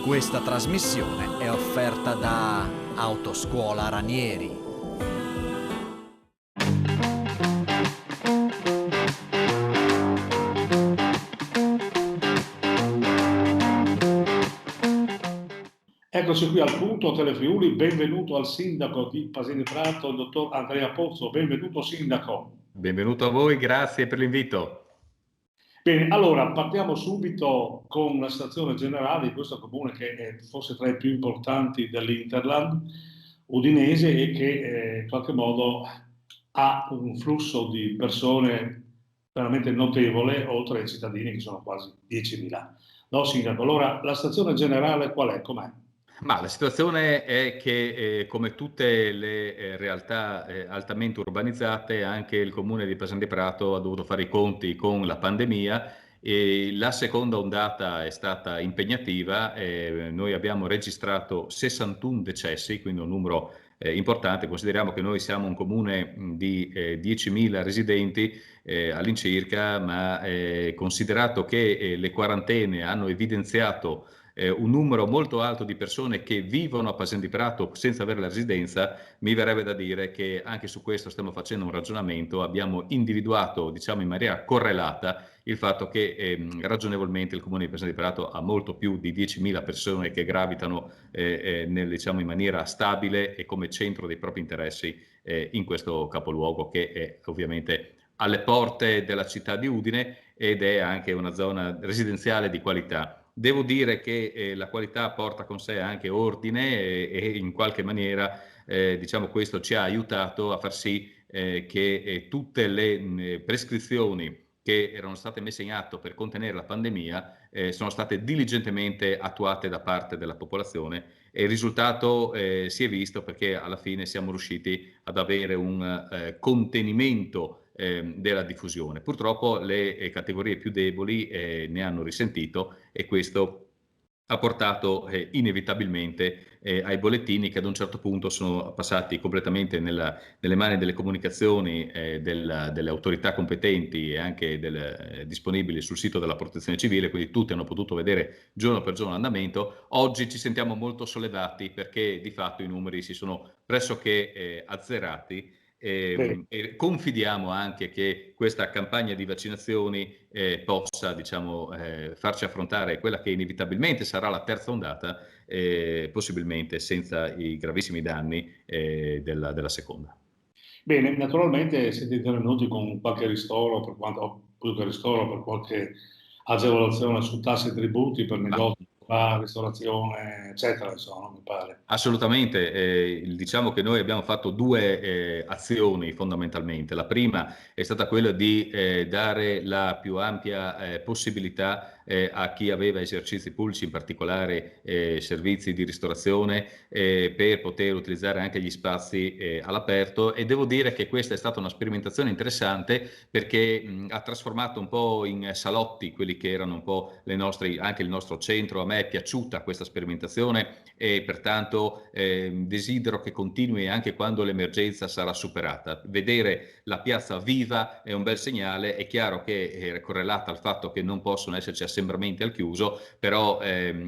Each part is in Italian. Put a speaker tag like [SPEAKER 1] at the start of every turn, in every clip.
[SPEAKER 1] Questa trasmissione è offerta da Autoscuola Ranieri.
[SPEAKER 2] Eccoci qui al punto Telefriuli, benvenuto al sindaco di Pasini Prato, il dottor Andrea Pozzo, benvenuto sindaco.
[SPEAKER 3] Benvenuto a voi, grazie per l'invito.
[SPEAKER 2] Bene, allora partiamo subito con la situazione generale di questo comune che è forse tra i più importanti dell'Interland udinese e che in qualche modo ha un flusso di persone veramente notevole, oltre ai cittadini che sono quasi 10.000. No, sindaco, allora la situazione generale qual è? Com'è?
[SPEAKER 3] Ma la situazione è che, come tutte le realtà altamente urbanizzate, anche il comune di Pasini Prato ha dovuto fare i conti con la pandemia e la seconda ondata è stata impegnativa. Noi abbiamo registrato 61 decessi, quindi un numero importante. Consideriamo che noi siamo un comune di 10.000 residenti all'incirca, ma considerato che le quarantene hanno evidenziato un numero molto alto di persone che vivono a Pasini Prato senza avere la residenza, mi verrebbe da dire che anche su questo stiamo facendo un ragionamento. Abbiamo individuato, diciamo in maniera correlata, il fatto che ragionevolmente il comune di Pasini Prato ha molto più di 10.000 persone che gravitano diciamo, in maniera stabile e come centro dei propri interessi in questo capoluogo, che è ovviamente alle porte della città di Udine ed è anche una zona residenziale di qualità. Devo dire che la qualità porta con sé anche ordine e in qualche maniera diciamo questo ci ha aiutato a far sì che tutte le prescrizioni che erano state messe in atto per contenere la pandemia sono state diligentemente attuate da parte della popolazione e il risultato si è visto, perché alla fine siamo riusciti ad avere un contenimento della diffusione. Purtroppo le categorie più deboli ne hanno risentito e questo ha portato inevitabilmente ai bollettini che ad un certo punto sono passati completamente nelle mani delle comunicazioni delle autorità competenti e anche disponibili sul sito della Protezione Civile, quindi tutti hanno potuto vedere giorno per giorno l'andamento. Oggi ci sentiamo molto sollevati perché di fatto i numeri si sono pressoché azzerati. E confidiamo anche che questa campagna di vaccinazioni possa, diciamo, farci affrontare quella che inevitabilmente sarà la terza ondata, possibilmente senza i gravissimi danni della seconda.
[SPEAKER 2] Bene, naturalmente siete intervenuti con qualche ristoro, per quanto, più che ristoro, per qualche agevolazione su tasse e tributi per
[SPEAKER 3] Ma
[SPEAKER 2] negozi, bar, ristorazione, eccetera, insomma, mi pare.
[SPEAKER 3] assolutamente, diciamo che noi abbiamo fatto due azioni fondamentalmente. La prima è stata quella di dare la più ampia possibilità a chi aveva esercizi pubblici, in particolare servizi di ristorazione, per poter utilizzare anche gli spazi all'aperto, e devo dire che questa è stata una sperimentazione interessante perché ha trasformato un po' in salotti quelli che erano un po' anche il nostro centro. A me è piaciuta questa sperimentazione e pertanto desidero che continui anche quando l'emergenza sarà superata. Vedere la piazza viva è un bel segnale. È chiaro che è correlata al fatto che non possono esserci assembramenti al chiuso, però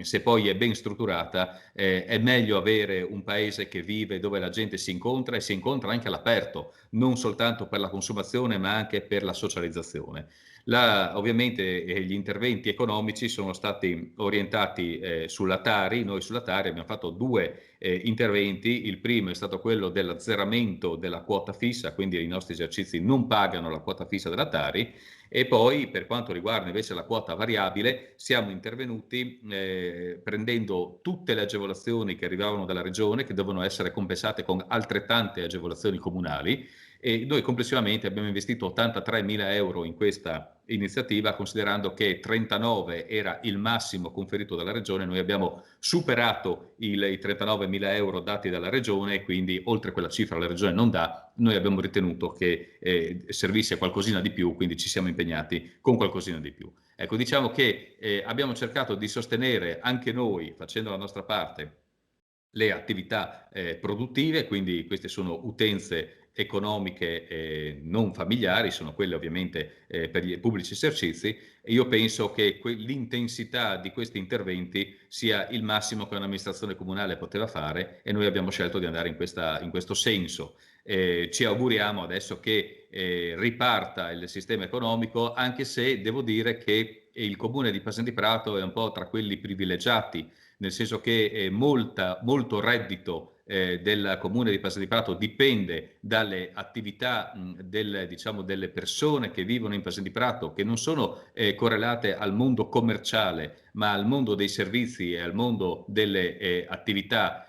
[SPEAKER 3] se poi è ben strutturata è meglio avere un paese che vive, dove la gente si incontra e si incontra anche all'aperto, non soltanto per la consumazione ma anche per la socializzazione. Ovviamente gli interventi economici sono stati orientati sulla Tari. Noi sulla Tari abbiamo fatto due interventi. Il primo è stato quello dell'azzeramento della quota fissa, quindi i nostri esercizi non pagano la quota fissa della Tari, e poi per quanto riguarda invece la quota variabile siamo intervenuti prendendo tutte le agevolazioni che arrivavano dalla regione, che devono essere compensate con altrettante agevolazioni comunali, e noi complessivamente abbiamo investito 83.000 euro in questa iniziativa, considerando che 39 era il massimo conferito dalla regione. Noi abbiamo superato i 39.000 euro dati dalla regione e quindi oltre quella cifra la regione non dà. Noi abbiamo ritenuto che servisse qualcosina di più, quindi ci siamo impegnati con qualcosina di più. Ecco, diciamo che abbiamo cercato di sostenere anche noi, facendo la nostra parte, le attività produttive, quindi queste sono utenze economiche non familiari, sono quelle ovviamente per gli pubblici esercizi, e io penso che l'intensità di questi interventi sia il massimo che un'amministrazione comunale poteva fare, e noi abbiamo scelto di andare in questo senso. Ci auguriamo adesso che riparta il sistema economico, anche se devo dire che il comune di Paese di Prato è un po' tra quelli privilegiati, nel senso che molto reddito del comune di Paese di Prato dipende dalle attività delle persone che vivono in Paese di Prato, che non sono correlate al mondo commerciale, ma al mondo dei servizi e al mondo delle attività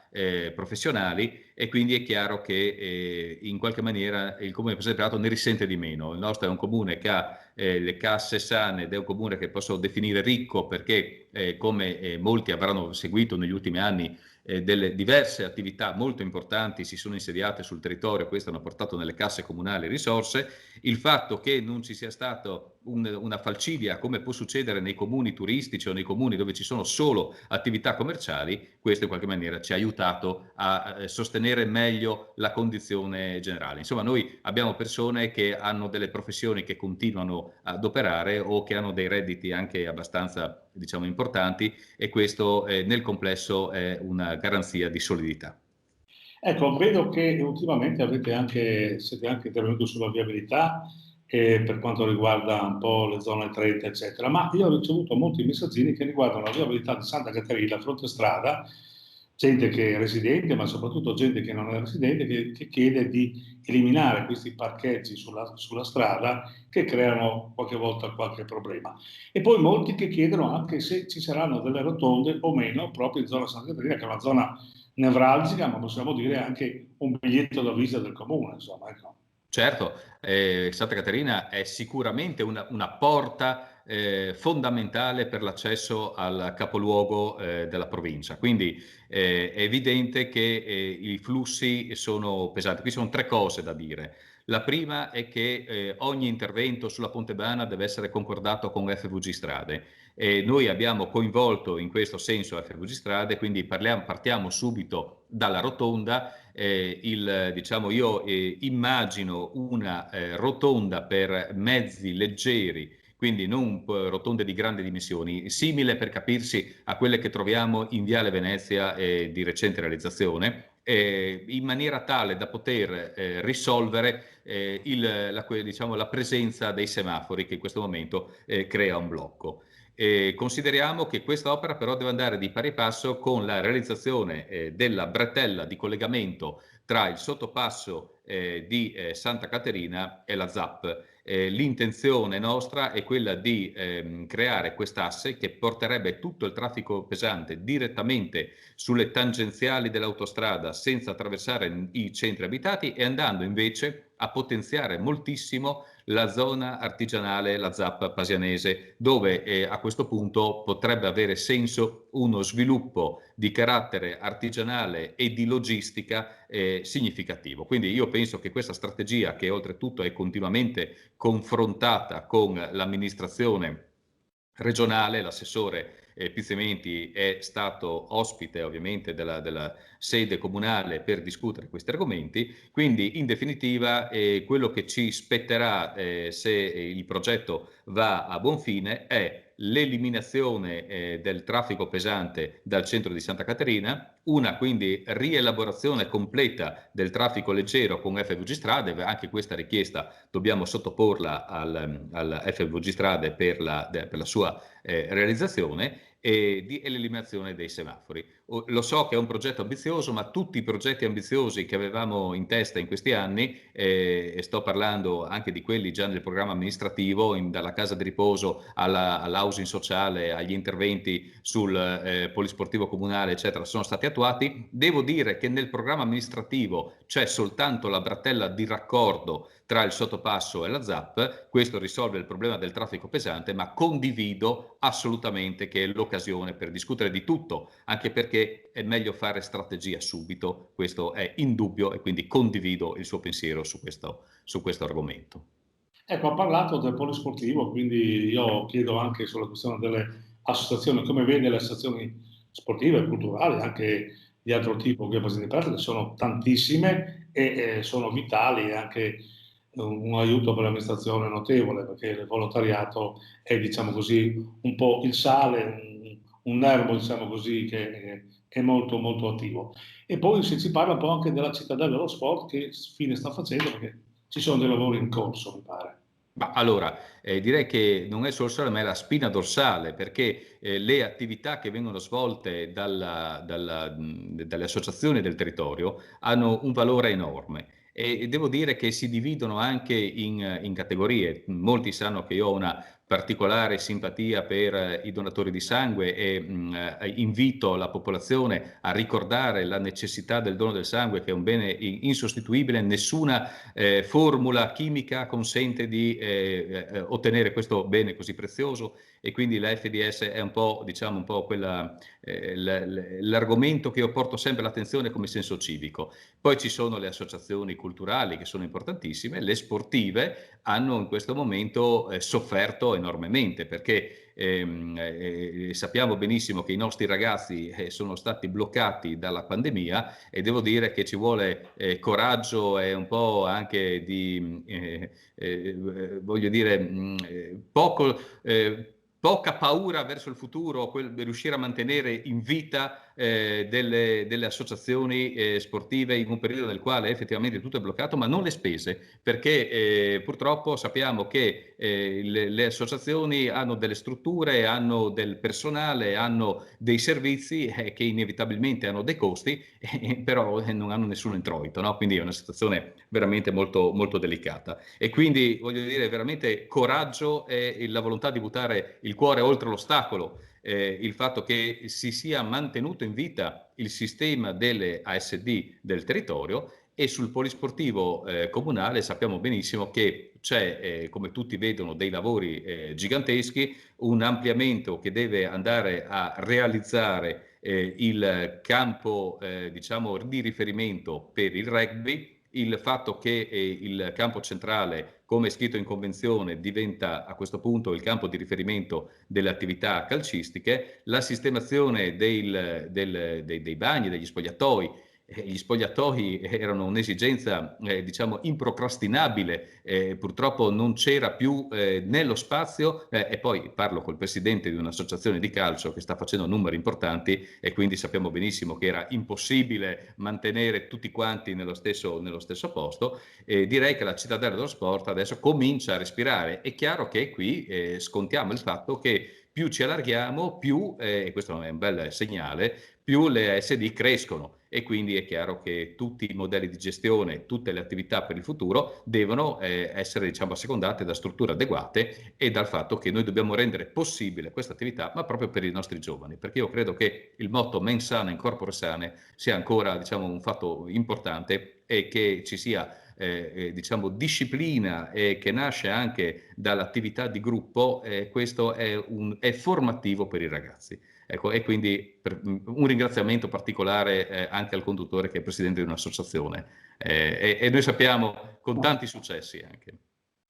[SPEAKER 3] professionali, e quindi è chiaro che in qualche maniera il comune di Paese di Prato ne risente di meno. Il nostro è un comune che ha le casse sane ed è un comune che posso definire ricco perché, come molti avranno seguito negli ultimi anni, delle diverse attività molto importanti si sono insediate sul territorio, questo hanno portato nelle casse comunali risorse. Il fatto che non ci sia stato una falcidia, come può succedere nei comuni turistici o nei comuni dove ci sono solo attività commerciali, questo in qualche maniera ci ha aiutato a sostenere meglio la condizione generale. Insomma, noi abbiamo persone che hanno delle professioni che continuano ad operare o che hanno dei redditi anche abbastanza, diciamo, importanti, e questo nel complesso è una garanzia di solidità.
[SPEAKER 2] Ecco, vedo che ultimamente siete anche intervenuti sulla viabilità per quanto riguarda un po' le zone 30, eccetera, ma io ho ricevuto molti messaggini che riguardano la viabilità di Santa Caterina, fronte strada, gente che è residente, ma soprattutto gente che non è residente, che chiede di eliminare questi parcheggi sulla strada che creano qualche volta qualche problema. E poi molti che chiedono anche se ci saranno delle rotonde o meno proprio in zona Santa Caterina, che è una zona nevralgica, ma possiamo dire anche un biglietto da visita del comune, insomma, ecco.
[SPEAKER 3] Certo, Santa Caterina è sicuramente una porta fondamentale per l'accesso al capoluogo della provincia, quindi è evidente che i flussi sono pesanti. Qui sono tre cose da dire. La prima è che ogni intervento sulla Pontebana deve essere concordato con FVG Strade. Noi abbiamo coinvolto in questo senso FVG Strade, quindi partiamo subito dalla rotonda. Diciamo, io immagino una rotonda per mezzi leggeri, quindi non rotonde di grandi dimensioni, simile, per capirsi, a quelle che troviamo in Viale Venezia di recente realizzazione, in maniera tale da poter risolvere diciamo, la presenza dei semafori, che in questo momento crea un blocco. Consideriamo che questa opera però deve andare di pari passo con la realizzazione della bretella di collegamento tra il sottopasso di Santa Caterina e la ZAP. L'intenzione nostra è quella di creare quest'asse che porterebbe tutto il traffico pesante direttamente sulle tangenziali dell'autostrada senza attraversare i centri abitati, e andando invece a potenziare moltissimo la zona artigianale, la ZAP pasianese, dove a questo punto potrebbe avere senso uno sviluppo di carattere artigianale e di logistica significativo. Quindi io penso che questa strategia, che oltretutto è continuamente confrontata con l'amministrazione regionale, l'assessore Pizzementi è stato ospite ovviamente della sede comunale per discutere questi argomenti, quindi in definitiva quello che ci spetterà se il progetto va a buon fine è l'eliminazione del traffico pesante dal centro di Santa Caterina, una quindi rielaborazione completa del traffico leggero con FVG Strade. Anche questa richiesta dobbiamo sottoporla al FVG Strade per la sua realizzazione, e di l'eliminazione dei semafori. Lo so che è un progetto ambizioso, ma tutti i progetti ambiziosi che avevamo in testa in questi anni, e sto parlando anche di quelli già nel programma amministrativo, dalla casa di riposo all'housing sociale, agli interventi sul polisportivo comunale, eccetera, sono stati attuati. Devo dire che nel programma amministrativo c'è soltanto la bretella di raccordo tra il sottopasso e la ZAP. Questo risolve il problema del traffico pesante, ma condivido assolutamente che è l'occasione per discutere di tutto, anche perché è meglio fare strategia subito, questo è indubbio, e quindi condivido il suo pensiero su questo argomento.
[SPEAKER 2] Ecco, ha parlato del polisportivo, quindi io chiedo anche sulla questione delle associazioni, come vede le associazioni sportive e culturali, anche di altro tipo che Pasini Prato, che sono tantissime e sono vitali e anche un aiuto per l'amministrazione notevole, perché il volontariato è, diciamo così, un po' il sale, un nervo, diciamo così, che è molto molto attivo. E poi se ci parla un po' anche della cittadella dello sport, che fine sta facendo, perché ci sono dei lavori in corso, mi pare.
[SPEAKER 3] Ma allora, direi che non è solo sale, ma è la spina dorsale, perché le attività che vengono svolte dalle associazioni del territorio hanno un valore enorme. E devo dire che si dividono anche in categorie. Molti sanno che io ho una particolare simpatia per i donatori di sangue e invito la popolazione a ricordare la necessità del dono del sangue, che è un bene insostituibile. Nessuna formula chimica consente di ottenere questo bene così prezioso, e quindi la FDS è un po', diciamo, un po' l'argomento che io porto sempre all'attenzione come senso civico. Poi ci sono le associazioni culturali che sono importantissime, le sportive hanno in questo momento sofferto enormemente, perché sappiamo benissimo che i nostri ragazzi sono stati bloccati dalla pandemia, e devo dire che ci vuole coraggio e un po' anche di, voglio dire, poca paura verso il futuro, riuscire a mantenere in vita delle associazioni sportive in un periodo nel quale effettivamente tutto è bloccato, ma non le spese, perché purtroppo sappiamo che le associazioni hanno delle strutture, hanno del personale, hanno dei servizi che inevitabilmente hanno dei costi, però non hanno nessun introito, no? Quindi è una situazione veramente molto, molto delicata. E quindi voglio dire, veramente coraggio e la volontà di buttare il cuore oltre l'ostacolo. Il fatto che si sia mantenuto in vita il sistema delle ASD del territorio, e sul polisportivo comunale sappiamo benissimo che c'è, come tutti vedono, dei lavori giganteschi, un ampliamento che deve andare a realizzare il campo diciamo di riferimento per il rugby, il fatto che il campo centrale, come è scritto in convenzione, diventa a questo punto il campo di riferimento delle attività calcistiche, la sistemazione dei bagni, degli spogliatoi. Gli spogliatoi erano un'esigenza diciamo improcrastinabile, purtroppo non c'era più nello spazio, e poi parlo col presidente di un'associazione di calcio che sta facendo numeri importanti, e quindi sappiamo benissimo che era impossibile mantenere tutti quanti nello stesso posto. Direi che la cittadella dello sport adesso comincia a respirare. È chiaro che qui scontiamo il fatto che più ci allarghiamo, più, e questo è un bel segnale, più le ASD crescono, e quindi è chiaro che tutti i modelli di gestione, tutte le attività per il futuro devono essere, diciamo, assecondate da strutture adeguate e dal fatto che noi dobbiamo rendere possibile questa attività, ma proprio per i nostri giovani, perché io credo che il motto mens sana in corpore sane sia ancora, diciamo, un fatto importante, e che ci sia diciamo disciplina, che nasce anche dall'attività di gruppo, questo è formativo per i ragazzi. Ecco, e quindi un ringraziamento particolare anche al conduttore, che è presidente di un'associazione, e noi sappiamo con tanti successi anche.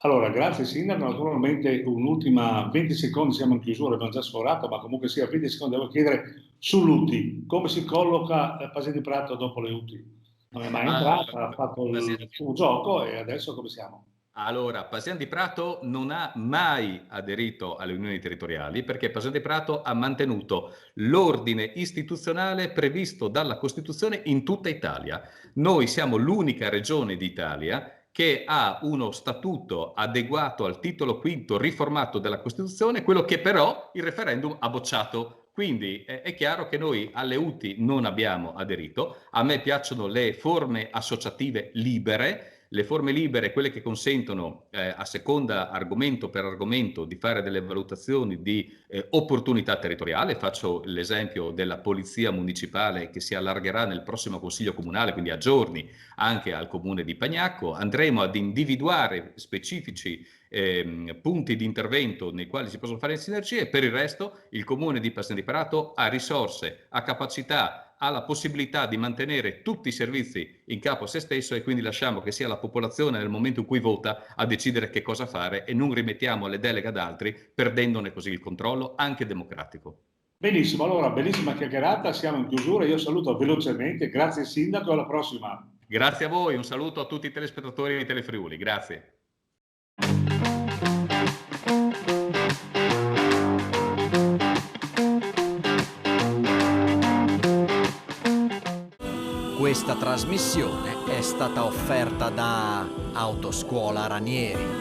[SPEAKER 2] Allora, grazie Sindaco. Naturalmente un'ultima 20 secondi, siamo in chiusura, abbiamo già sforato, ma comunque sia 20 secondi devo chiedere sull'UTI. Come si colloca Pasini di Prato dopo le UTI? Non è mai entrata, ha fatto il suo gioco, e adesso come siamo?
[SPEAKER 3] Allora, Pasian di Prato non ha mai aderito alle unioni territoriali, perché Pasian di Prato ha mantenuto l'ordine istituzionale previsto dalla Costituzione in tutta Italia. Noi siamo l'unica regione d'Italia che ha uno statuto adeguato al titolo quinto riformato della Costituzione, quello che però il referendum ha bocciato. Quindi è chiaro che noi alle UTI non abbiamo aderito. A me piacciono le forme associative libere. Le forme libere, quelle che consentono a seconda argomento per argomento di fare delle valutazioni di opportunità territoriale. Faccio l'esempio della polizia municipale, che si allargherà nel prossimo Consiglio Comunale, quindi a giorni, anche al Comune di Pagnacco. Andremo ad individuare specifici punti di intervento nei quali si possono fare sinergie. Per il resto il Comune di Pasini di Prato ha risorse, ha capacità, ha la possibilità di mantenere tutti i servizi in capo a se stesso, e quindi lasciamo che sia la popolazione nel momento in cui vota a decidere che cosa fare, e non rimettiamo le deleghe ad altri, perdendone così il controllo anche democratico.
[SPEAKER 2] Benissimo, allora, bellissima chiacchierata, siamo in chiusura, io saluto velocemente, grazie Sindaco, alla prossima.
[SPEAKER 3] Grazie a voi, un saluto a tutti i telespettatori di Telefriuli, grazie.
[SPEAKER 1] Questa trasmissione è stata offerta da Autoscuola Ranieri.